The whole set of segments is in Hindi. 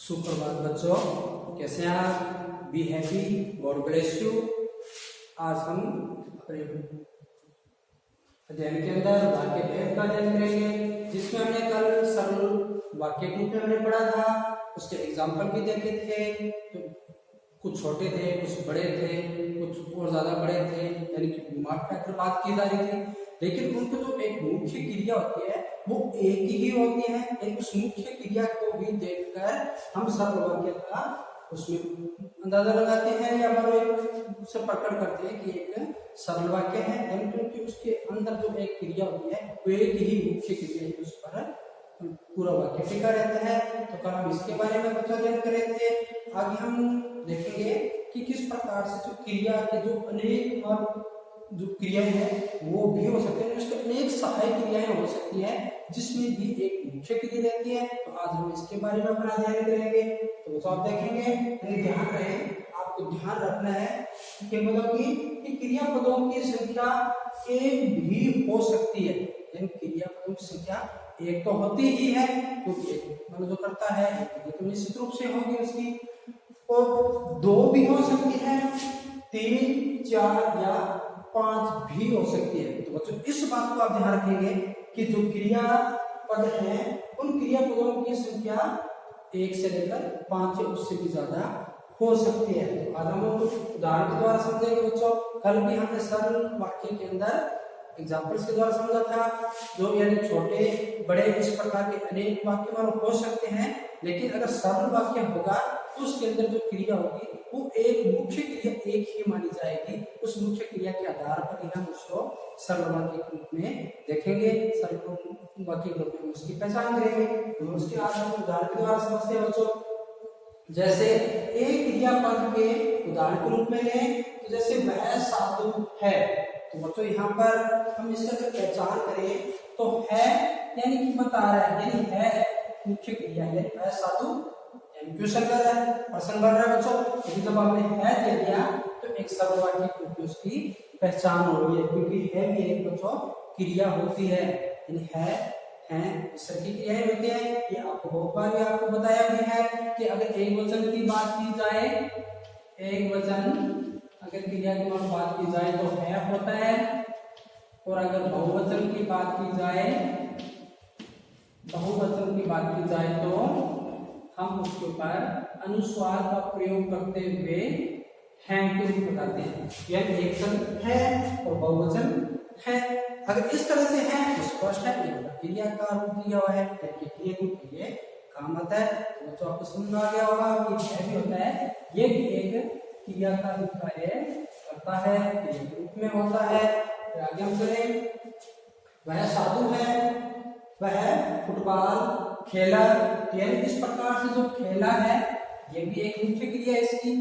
सुप्रभात बच्चों, कैसे हैं आप? Be happy, God bless you. आज हम अपने अध्ययन के अंदर वाक्य भेद का अध्ययन करेंगे, जिसमें हमने कल सरल वाक्य के रूप में हमने पढ़ा था। उसके एग्जाम्पल भी देखे थे, तो कुछ छोटे थे, कुछ बड़े थे, कुछ और ज्यादा बड़े थे, यानी कि दिमाग पर बात की जा रही थी। लेकिन उनको जो एक मुख्य क्रिया होती है वो एक ही होती है। एक उस मुख्य क्रिया को भी देखकर हम सरल वाक्य का उसमें अंदाजा लगाते हैं या उसे पकड़ करते हैं कि एक सरल वाक्य है, यानी क्योंकि उसके अंदर जो एक क्रिया होती है वो एक ही मुख्य क्रिया है, उस पर पूरा वाक्य टिका रहता है। तो कल हम इसके बारे में बच्चों अध्ययन कर रहे थे। आगे हम देखेंगे कि किस प्रकार से जो क्रिया के जो अनेक और जो क्रियाएं हैं वो भी हो सकती है, उसके अनेक सहायक क्रियाएं हो सकती है, जिसमें भी एक मुख्य क्रिया रहती है। तो आज हम इसके बारे में अपना अध्ययन करेंगे। तो आप देखेंगे, ध्यान रहे, आपको ध्यान रखना है कि क्रियापदों की संख्या एक भी हो सकती है। यानी क्रियापदों की संख्या एक तो होती ही है, क्योंकि मतलब जो करता है तो निश्चित रूप से होगी उसकी, और दो भी हो सकती है, 3, 4 या 5 भी हो सकती है। तो बच्चों इस बात को आप ध्यान रखेंगे कि जो क्रियापद हैं उन क्रियापदों की संख्या 1 से लेकर 5 या उससे भी ज्यादा हो सकती है। तो आज हम उदाहरण के द्वारा समझेंगे बच्चों। कल भी हमने सरल वाक्य के अंदर एग्जाम्पल्स के द्वारा समझा था, जो यानी छोटे बड़े इस प्रकार के अनेक वाक्य हो सकते हैं। लेकिन अगर सरल वाक्य होगा तो उसके अंदर जो क्रिया होगी वो एक मुख्य क्रिया एक ही मानी जाएगी। उस मुख्य क्रिया के आधार पर ही हम उसको सरल वाक्य के रूप में देखेंगे, सरल वाक्य के रूप में उसकी पहचान करेंगे। तो उसके आज हम उदाहरण के द्वारा समझते हैं बच्चों। जैसे एक क्रियापद के उदाहरण के रूप में लें, तो जैसे वह साधु है। तो बच्चों यहाँ पर हम इसका अगर पहचान करें तो है यानी कि बता रहा है, यानी है मुख्य क्रिया, यानी वह साधु क्वेश्चन कर रहा है, प्रश्न बन रहा है बच्चों। क्योंकि जब आपने है दे दिया तो एक सरल वाक्य के रूप में उसकी पहचान हो रही है, क्योंकि है भी एक बच्चों क्रिया होती है, यानी है इस तरह की क्रियाएं होती है। ये आपको बहुत बार भी आपको बताया भी है कि अगर एक वचन की बात की जाए, एक वचन अगर क्रिया की बात की जाए तो है होता है, और अगर बहुवचन की बात की जाए, बहुवचन की बात की जाए तो हम उसके ऊपर अनुस्वार का प्रयोग करते हुए हैं के रूप में बताते हैं। यह एक वचन है और बहुवचन है। अगर इस तरह से है तो स्पष्ट है क्रिया का रूप दिया हुआ है, क्रिया रूप ये काम आता है। तो आपको समझ में आ गया होगा कि है भी होता है, ये भी एक क्रिया का रूप कार्य करता है, क्रिया के रूप में होता है। आगे हम चलें, वह साधु है, वह फुटबॉल खेला, यानी इस प्रकार से जो खेला है ये भी एक मुख्य क्रिया है इसकी,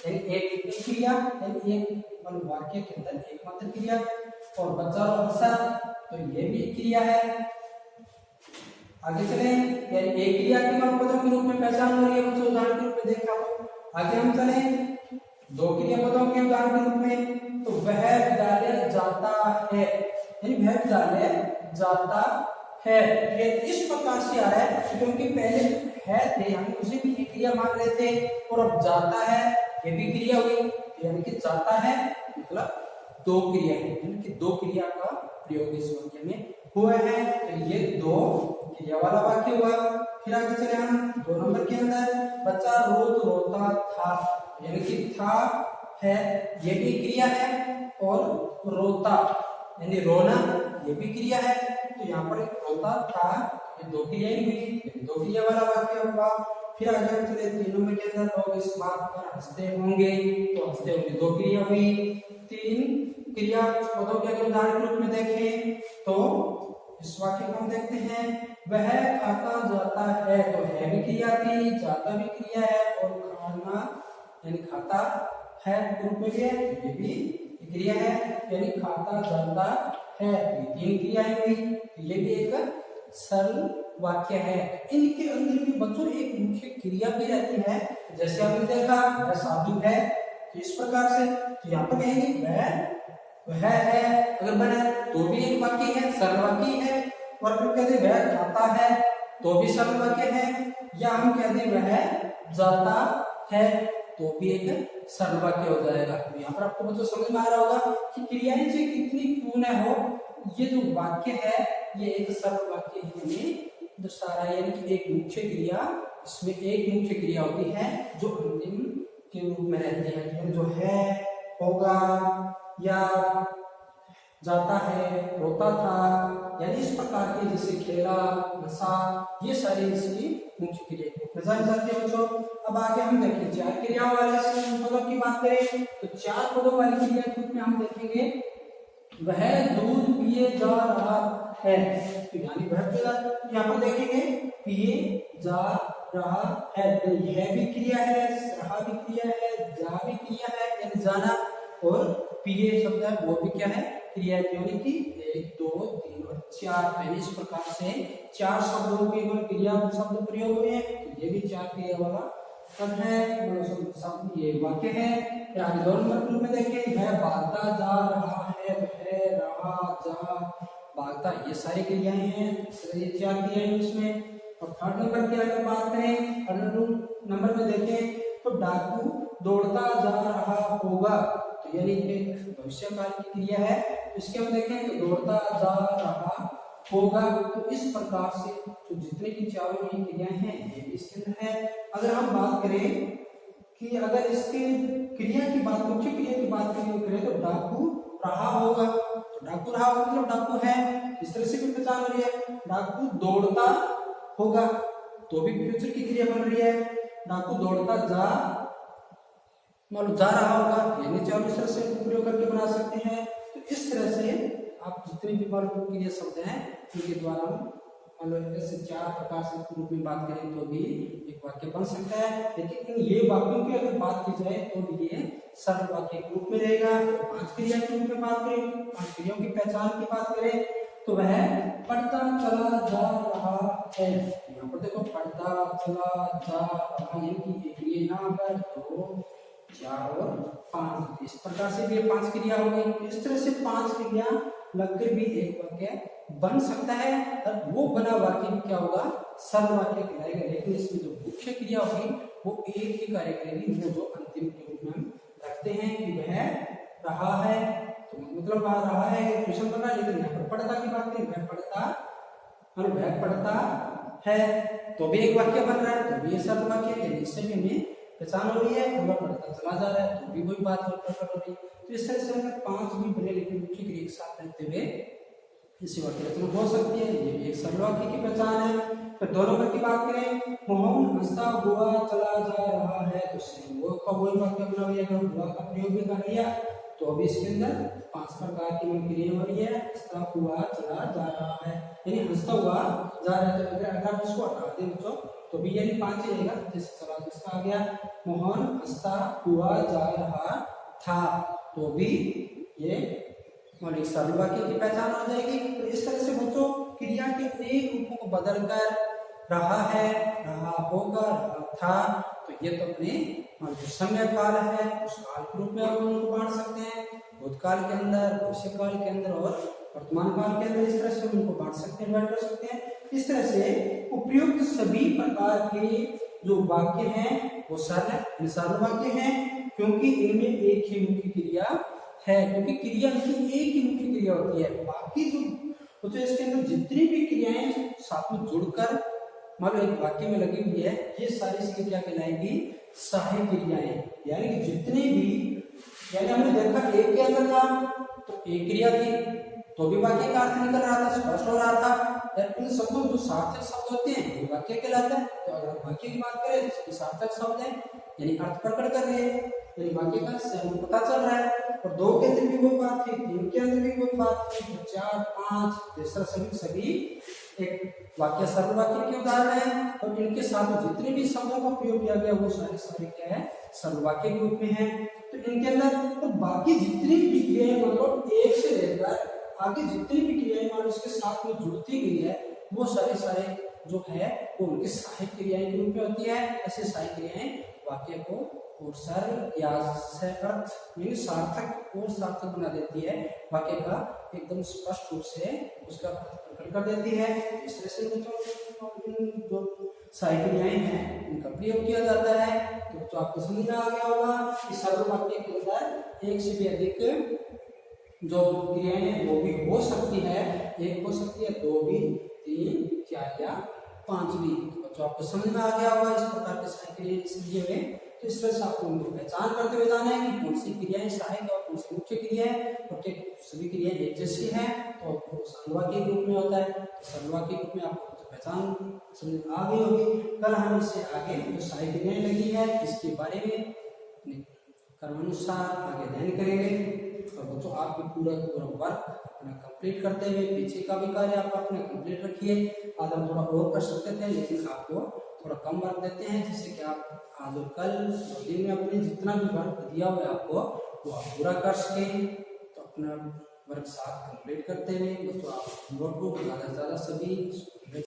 यानी एक क्रिया, यानी एक वाक्य के अंदर एकमात्र क्रिया। और बच्चा और हंसा तो ये भी एक क्रिया है। आगे चले, यानी एक क्रिया के पदों के रूप में पहचान हो रही है बच्चों, उदाहरण के रूप में देखा हो। आगे हम चले दो क्रियापदों के उदाहरण के रूप में, तो वह विद्यालय जाता है, यानी वह विद्यालय जाता है। ये इस प्रकार से आ रहा है क्योंकि पहले है थे हम उसे भी एक क्रिया मान रहे थे, और अब जाता है ये भी क्रिया हुई, यानी कि जाता है मतलब दो क्रिया है, यानी कि दो क्रिया का प्रयोग इस वाक्य में हुआ है। तो ये दो क्रिया वाला वाक्य हुआ। फिर आगे चले हम 2 नंबर के अंदर, बच्चा रोज रोता था, यानी कि था है ये भी क्रिया है, और रोता यानी रोना ये भी क्रिया है। तो यहाँ पर रोता था ये दो क्रिया ही हुई, दो क्रिया वाला वाक्य हुआ। फिर आगे हम चले 3 नंबर के अंदर, लोग इस बात पर हंसते होंगे, तो हंसते होंगे दो क्रिया हुई। 3 क्रिया पदों के अगर उदाहरण के रूप में देखें तो इस वाक्य को हम देखते हैं, वह खाता जाता है, तो है भी क्रिया थी, जाता भी क्रिया है, और खाना यानी खाता है रूप में भी है, ये भी क्रिया है, यानी खाता जाता है। ये 3 क्रियाएं हुई, ये भी एक सरल वाक्य है। इनके अंदर भी बच्चों एक मुख्य क्रिया भी रहती है, जैसे आपने देखा वह साधु है, तो इस प्रकार से तो यहाँ पर कहेंगे वह है, अगर बना तो भी एक वाक्य है, सरल वाक्य है। और फिर कहते वह खाता है तो भी सरल वाक्य है, या हम कहते वह जाता है, तो भी एक सरल वाक्य हो जाएगा। तो यहाँ पर आपको बच्चों समझ में आ रहा होगा कि क्रियाएं जो कितनी क्यों न हो, ये जो वाक्य है ये एक सरल वाक्य हमें दर्शा रहा है। यानी कि एक मुख्य क्रिया, इसमें एक मुख्य क्रिया होती है जो अंतिम के रूप में रहती है, जो है, होगा, या जाता है, रोता था, यानी इस प्रकार के जैसे खेला, नशा, ये सारी इसकी मुख्य क्रिया जान जाती है बच्चों। अब आगे हम देखें चार क्रियाओं वाले पदों की बात करें तो चार पदों वाली क्रिया के रूप में हम देखेंगे वह दूध पिए जा रहा है, तो यानी वह यहाँ पर देखेंगे पिए जा रहा है, तो यह भी क्रिया है, रहा भी क्रिया है, जा भी क्रिया है, यानी जाना, और पिए शब्द है वो भी क्या है, क्रिया है, यानी कि 1 2 3 और 4। इस प्रकार से चार शब्दों के क्रिया शब्द प्रयोग हुए हैं, तो ये भी चार क्रिया वाला पद है, ये वाक्य है। आगे 2 नंबर में देखें वह भागता जा रहा है, वह, रहा, जा, भागता, ये सारी क्रियाएं हैं, ये चार क्रियाएं इसमें। और 3rd नंबर की अगर बात करें, 3rd नंबर में देखें तो डाकू दौड़ता जा रहा होगा, तो यानी एक भविष्य काल की क्रिया है। इसके हम देखें तो दौड़ता जा रहा होगा, तो इस प्रकार से तो जितने भी चारों ये क्रियाएं हैं ये भी इसके अंदर है। अगर हम बात करें कि अगर इसके क्रिया की बात, मुख्य क्रिया की बात करें तो डाकू रहा होगा, तो डाकू रहा होगा मतलब डाकू है, इस तरह से भी पहचान हो रही है। डाकू दौड़ता होगा, तो भी फ्यूचर की क्रिया बन रही है। डाकू दौड़ता जा, मान लो जा रहा होगा, यानी चारों इस तरह से प्रयोग करके बना सकते हैं। तो इस तरह से आप जितने भी क्रिया शब्द हैं उनके द्वारा हम मान लो ऐसे 4 प्रकार से रूप में बात करें तो भी एक वाक्य बन सकता है। लेकिन ये वाक्यों की अगर बात की जाए तो ये सरल वाक्य के रूप में रहेगा। 5 क्रिया के रूप में बात करें, 5 क्रियाओं की पहचान की बात करें तो वह पढ़ता चला जा रहा है। यहाँ पर देखो पढ़ता चला जा रहा, यानी कि यहाँ पर 2 4 और 5, इस प्रकार से भी 5 क्रिया हो गई। इस तरह से 5 क्रिया लगकर भी एक वाक्य बन सकता है, और वो बना वाक्य भी क्या होगा, सरल वाक्य कहलाएगा। लेकिन इसमें जो मुख्य क्रिया होगी वो एक ही कार्य करेगी, वो जो अंतिम के रूप में हम रखते हैं कि वह रहा है, तो मतलब रहा है क्वेश्चन बना। लेकिन यहाँ पर पढ़ता की बात करें, वह पढ़ता और वह पढ़ता है, तो भी एक वाक्य बन रहा है, तो भी सरल वाक्य है। इससे भी हमें पहचान हो रही है, हम पढ़ता चला जा रहा है, तो भी वही बात प्रकट हो रही है। तो इस तरह से हमें 5 भी बने लेकिन मुख्य क्रिया के साथ रहते हुए इसी वाक्य रचना हो सकती है, ये भी एक सरल वाक्य की पहचान है। फिर 2 नंबर की बात करें, मोहन हंसता हुआ चला जा रहा है, तो वो का वही वाक्य बना हुआ है। अगर हुआ का प्रयोग भी कर लिया तो अभी इसके अंदर 5 प्रकार की क्रिया हो रही है। हंसता हुआ चला जा रहा है, यानी हंसता हुआ जा रहा है। अगर आप इसको हटा दें बच्चों तो भी यानी 5 ही रहेगा। जैसे चला जिसका आ गया, मोहन हंसता हुआ जा रहा था, तो भी ये मौलिक सरल वाक्य की पहचान हो जाएगी। तो इस तरह से बच्चों क्रिया के अनेक रूपों को बदलकर रहा है, रहा होगा, रहा था, तो ये तो अपने जो समय काल है उस काल के रूप में हम उनको बांट सकते हैं। भूतकाल के अंदर, भविष्य काल के अंदर और वर्तमान काल के अंदर, इस तरह से उनको बांट सकते हैं, बांट कर सकते हैं। इस तरह से उपयुक्त सभी प्रकार के जो वाक्य हैं वो सरल वाक्य हैं, क्योंकि इनमें एक ही मुख्य क्रिया है, क्योंकि क्रिया की एक ही मुख्य क्रिया होती है। बाकी जो तो इसके अंदर जितनी भी क्रियाएं साथ में जुड़कर मान लो एक वाक्य में लगी हुई है, ये सारी इसकी क्या कहलाएगी, सहायक क्रियाएं। यानी कि जितने भी, यानी हमने देखा एक के अंदर था तो एक क्रिया थी तो भी वाक्य का अर्थ निकल रहा था, स्पष्ट हो रहा था। इन शब्दों जो सार्थक शब्द होते हैं वो वाक्य कहलाते हैं। तो अगर वाक्य की बात करें तो सार्थक शब्द है, यानी अर्थ प्रकट कर रहे हैं, यानी वाक्य का से पता चल रहा है। और 2 के अंदर भी वही बात थी, 3 के अंदर भी वही बात थी, 4 5 तीसरा सभी एक वाक्य सरल वाक्य के उदाहरण है। और इनके साथ जितने भी शब्दों का प्रयोग किया गया वो सारे क्या है, सरल वाक्य के रूप में है। तो इनके अंदर तो बाकी जितनी भी क्रियाएं मतलब एक से लेकर आगे जितनी भी क्रियाएं मान उसके साथ में जुड़ती गई है वो सारे जो है वो उनकी सहायक क्रियाएं के रूप में होती है। ऐसे सहायक क्रियाएं वाक्य को और सरल या अर्थ यानी सार्थक और सार्थक बना देती है, वाक्य का एकदम स्पष्ट रूप से उसका प्रकट कर देती है। इस तरह से जो सहायक क्रियाएं हैं इनका प्रयोग किया जाता है। तो आपको समझ में आ गया होगा कि सरल वाक्य के अंदर एक से भी अधिक जो क्रियाएं हैं वो भी हो सकती है, एक हो सकती है, दो भी, तीन, चार या पांच भी। तो आपको समझ में आ गया होगा इस प्रकार के सहायक क्रियाएं इसलिए हुए। तो इस तरह से आपको उनको पहचान करते हुए जाना है कि कौन सी क्रियाएं सहायक और कौन सी मुख्य क्रिया है, और सभी क्रियाएं एक जैसी हैं तो सरल वाक्य के रूप में होता है। सरल वाक्य के रूप में आपको पहचान समझ में आ गई होगी। कल हम इससे आगे जो सहायक क्रियाएं लगी है इसके बारे में क्रमानुसार आगे अध्ययन करेंगे। और बच्चों आपके पूरा वर्क अपना कंप्लीट करते हुए पीछे का भी कार्य आप अपना कंप्लीट रखिए। आज हम थोड़ा और कर सकते थे लेकिन आपको थोड़ा कम वर्क देते हैं, जिससे कि आप आज और कल दिन में अपने जितना भी वर्क दिया हुआ है आपको वो आप पूरा कर सकें। तो अपना वर्क साथ कंप्लीट करते हुए बच्चों आप नोटबुक ज़्यादा से ज़्यादा सभी